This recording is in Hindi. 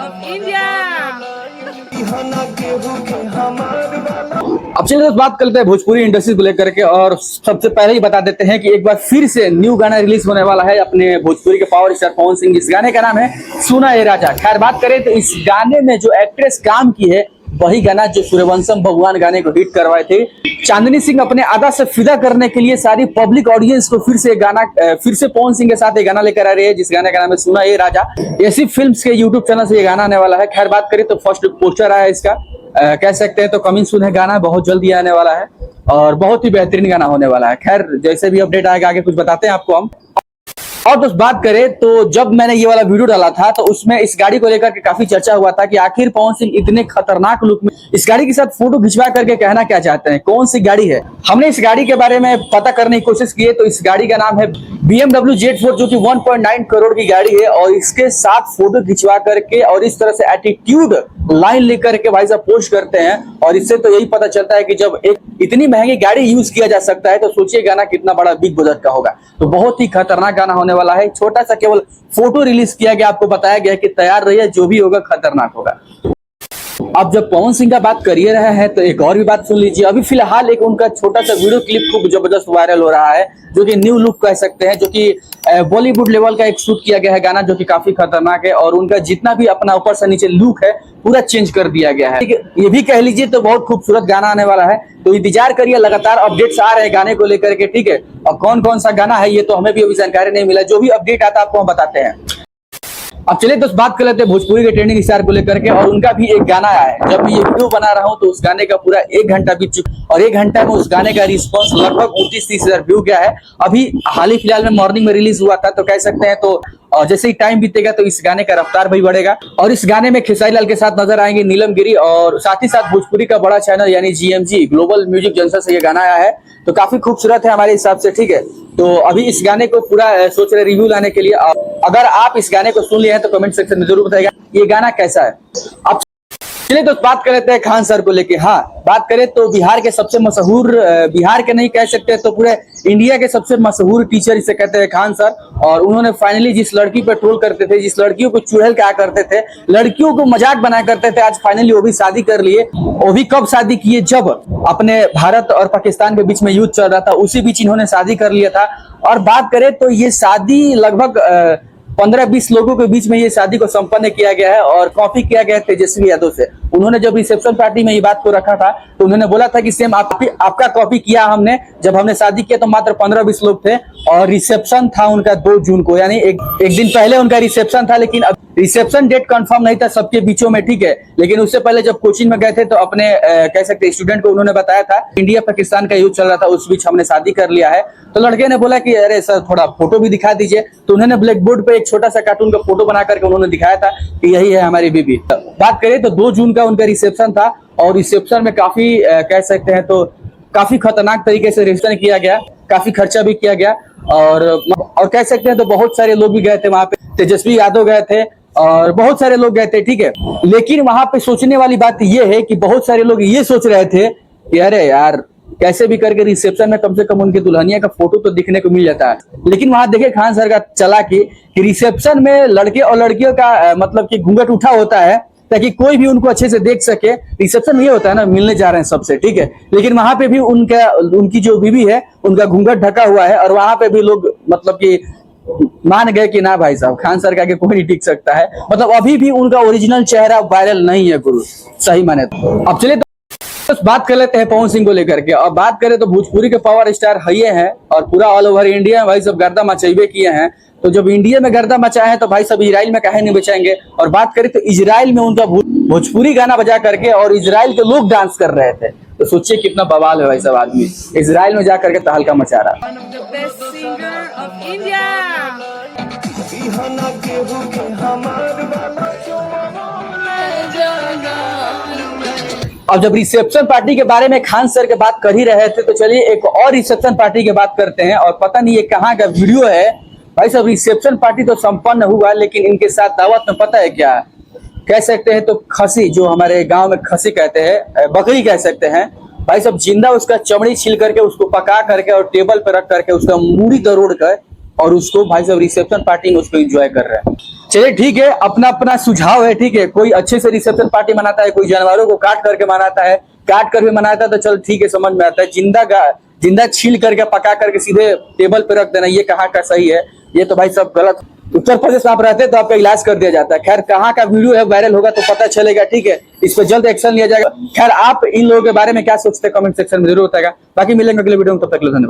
of India. अब चलिए दोस्त बात करते हैं भोजपुरी इंडस्ट्री को लेकर के। और सबसे पहले ही बता देते हैं कि एक बार फिर से न्यू गाना रिलीज होने वाला है अपने भोजपुरी के पावर स्टार पवन सिंह। इस गाने का नाम है सुना ए राजा। खैर बात करें तो इस गाने में जो एक्ट्रेस काम की है वही गाना जो सूर्यवंशम भगवान गाने को हिट करवाए थे। चांदनी सिंह अपने अदा से फिदा करने के लिए सारी पब्लिक ऑडियंस को फिर से पवन सिंह के साथ ये गाना लेकर आ रही है, जिस गाने का नाम है सुना ए राजा। ऐसी फिल्म्स के यूट्यूब चैनल से ये गाना आने वाला है। खैर बात करें तो फर्स्ट पोस्टर आया इसका, कह सकते हैं तो कमिंग सून है गाना, बहुत जल्दी आने वाला है और बहुत ही बेहतरीन गाना होने वाला है। खैर जैसे भी अपडेट आएगा आगे कुछ बताते हैं आपको हम। और तो बात करें तो जब मैंने ये वाला वीडियो डाला था तो उसमें इस गाड़ी को लेकर के काफी चर्चा हुआ था कि आखिर पवन सिंह इतने खतरनाक लुक में इस गाड़ी के साथ फोटो खिंचवा करके कहना क्या चाहते हैं, कौन सी गाड़ी है। हमने इस गाड़ी के बारे में पता करने की कोशिश की है तो इस गाड़ी का नाम है BMW Z4 जो कि 1.9 करोड़ की गाड़ी है। और इसके साथ फोटो खिंचवा करके और इस तरह से एटीट्यूड लाइन लेकर के भाई साहब पोस्ट करते हैं। और इससे तो यही पता चलता है कि जब एक इतनी महंगी गाड़ी यूज किया जा सकता है तो सोचिए गाना कितना बड़ा बिग बजट का होगा। तो बहुत ही खतरनाक गाना होने वाला है। छोटा सा केवल फोटो रिलीज किया गया, आपको बताया गया कि तैयार रहिए, जो भी होगा खतरनाक होगा। अब जब पवन सिंह का बात करिए रहे हैं तो एक और भी बात सुन लीजिए। अभी फिलहाल एक उनका छोटा सा वीडियो क्लिप खूब जबरदस्त वायरल हो रहा है, जो कि न्यू लुक कह सकते हैं, जो कि बॉलीवुड लेवल का एक शूट किया गया है गाना, जो कि काफी खतरनाक है। और उनका जितना भी अपना ऊपर से नीचे लुक है पूरा चेंज कर दिया गया है। ये भी कह लीजिए तो बहुत खूबसूरत गाना आने वाला है। तो इंतजार करिए, लगातार अपडेट्स आ रहे हैं गाने को लेकर के, ठीक है। और कौन कौन सा गाना है ये तो हमें भी अभी जानकारी नहीं मिला, जो भी अपडेट आता है आपको हम बताते हैं। अब चलिए तो बात कर लेते हैं भोजपुरी के ट्रेंडिंग स्टार को लेकर के। और उनका भी एक गाना आया है। जब ये वीडियो बना रहा हूं तो उस गाने का पूरा 1 घंटा बीत चुका और 1 घंटा में उस गाने का रिस्पांस लगभग 29-30 हजार व्यू गया है। अभी हाल ही फिलहाल में मॉर्निंग में रिलीज हुआ था, तो कह सकते हैं तो जैसे ही टाइम बीतेगा तो इस गाने का रफ्तार भी बढ़ेगा। और इस गाने में खेसारी लाल के साथ नजर आएंगे नीलम गिरी और साथ ही साथ भोजपुरी का बड़ा चैनल यानी GMG ग्लोबल म्यूजिक जंक्शन से ये गाना आया है। तो काफी खूबसूरत है हमारे हिसाब से, ठीक है। तो अभी इस गाने को पूरा सोच रहे रिव्यू लाने के लिए। अगर आप इस गाने को सुन लिए हैं तो कमेंट सेक्शन में जरूर बताइएगा ये गाना कैसा है। अब चलिए तो बात कर लेते हैं खान सर को लेके। हाँ, बात करें तो बिहार के सबसे मशहूर, बिहार के नहीं कह सकते तो पूरे इंडिया के सबसे मशहूर टीचर इसे कहते हैं खान सर। और उन्होंने फाइनली जिस लड़की पर ट्रोल करते थे, जिस लड़कियों को चुड़ैल कहा करते थे, लड़कियों को मजाक बनाया करते थे, आज फाइनली वो भी शादी कर लिए। वो भी कब शादी किए, जब अपने भारत और पाकिस्तान के बीच में युद्ध चल रहा था, उसी बीच इन्होंने शादी कर लिया था। और बात करें तो ये शादी लगभग 15-20 लोगों के बीच में ये शादी को संपन्न किया गया है और कॉपी किया गया तेजस्वी यादव से। उन्होंने जब रिसेप्शन पार्टी में ये बात को रखा था तो उन्होंने बोला था कि सेम आपका कॉपी किया हमने। जब हमने शादी किया तो मात्र 15-20 लोग थे और रिसेप्शन था उनका 2 जून को, यानी एक दिन पहले उनका रिसेप्शन था। लेकिन अब रिसेप्शन डेट कंफर्म नहीं था सबके बीचों में, ठीक है। लेकिन उससे पहले जब कोचिंग में गए थे तो अपने कह सकते स्टूडेंट को उन्होंने बताया था इंडिया पाकिस्तान का युद्ध चल रहा था, उस बीच हमने शादी कर लिया है। तो लड़के ने बोला कि अरे सर थोड़ा फोटो भी दिखा दीजिए। तो उन्होंने ब्लैक बोर्ड पे एक छोटा सा कार्टून का फोटो बना करके उन्होंने दिखाया था कि यही है हमारी बीबी। बात करें तो 2 जून का उनका रिसेप्शन था और रिसेप्शन में काफी कह सकते हैं तो काफी खतरनाक तरीके से रिसेप्शन किया गया, काफी खर्चा भी किया गया। और कह सकते हैं तो बहुत सारे लोग भी गए थे वहां पे, तेजस्वी यादव गए थे और बहुत सारे लोग गए थे, ठीक है। लेकिन वहां पे सोचने वाली बात यह है कि बहुत सारे लोग ये सोच रहे थे कि अरे यार कैसे भी करके रिसेप्शन में कम से कम उनकी दुल्हनिया का फोटो तो दिखने को मिल जाता है। लेकिन वहां देखे खान सर का चला कि रिसेप्शन में लड़के और लड़कियों का मतलब कि घूंघट उठा होता है ताकि कोई भी उनको अच्छे से देख सके। रिसेप्शन में ये होता है ना, मिलने जा रहे हैं सबसे, ठीक है। लेकिन वहां पे भी उनकी जो बीवी है उनका घूंघट ढका हुआ है और वहां पे भी लोग मतलब कि मान गए कि ना भाई साहब खान सर का आगे कोई नहीं टिक सकता है। मतलब अभी भी उनका ओरिजिनल चेहरा वायरल नहीं है गुरु, सही माने तो। अब चलिए तो बात कर लेते हैं पवन सिंह को लेकर के। और बात करें तो भोजपुरी के पावर स्टार है हैं और पूरा ऑल ओवर इंडिया भाई सब गर्दा मचाइबे किए हैं। तो जब इंडिया में गर्दा मचाए हैं तो भाई सब इजराइल में काहे नहीं बचाएंगे। और बात करें तो इजराइल में उनका भोजपुरी गाना बजा करके और इजराइल के लोग डांस कर रहे थे। तो सोचिए कितना बवाल है भाई सब, आदमी इजराइल में जाकर के तहलका मचा रहा। One of the best singer of India. अब जब रिसेप्शन पार्टी के बारे में खान सर के बात कर ही रहे थे तो चलिए एक और रिसेप्शन पार्टी की बात करते हैं। और पता नहीं ये कहाँ का वीडियो है भाई सब। रिसेप्शन पार्टी तो संपन्न हुआ लेकिन इनके साथ दावत में पता है क्या, कह सकते हैं तो खसी, जो हमारे गांव में खसी कहते हैं, बकरी कह सकते हैं भाई सब, जिंदा उसका चमड़ी छील करके उसको पका करके और टेबल पे रख करके उसका मूड़ी तोड़ कर और उसको भाई साहब रिसेप्शन पार्टी में उसको एंजॉय कर रहे हैं। चलिए ठीक है, अपना अपना सुझाव है, ठीक है। कोई अच्छे से रिसेप्शन पार्टी मनाता है, कोई जानवरों को काट करके मनाता है, काट कर भी मनाता है तो चल ठीक है, समझ में आता है। जिंदा छील करके पका करके सीधे टेबल पे रख देना, ये कहाँ का सही है? ये तो भाई सब गलत। उत्तर प्रदेश में आप रहते हैं तो आपका इलाज कर दिया जाता है। खैर कहाँ का वीडियो है, वायरल होगा तो पता चलेगा, ठीक है। इस पर जल्द एक्शन लिया जाएगा। खैर आप इन लोगों के बारे में क्या सोचते हैं कमेंट सेक्शन में जरूर बताएगा। बाकी मिलेंगे अगले वीडियो में, तब तक के लिए धन्यवाद।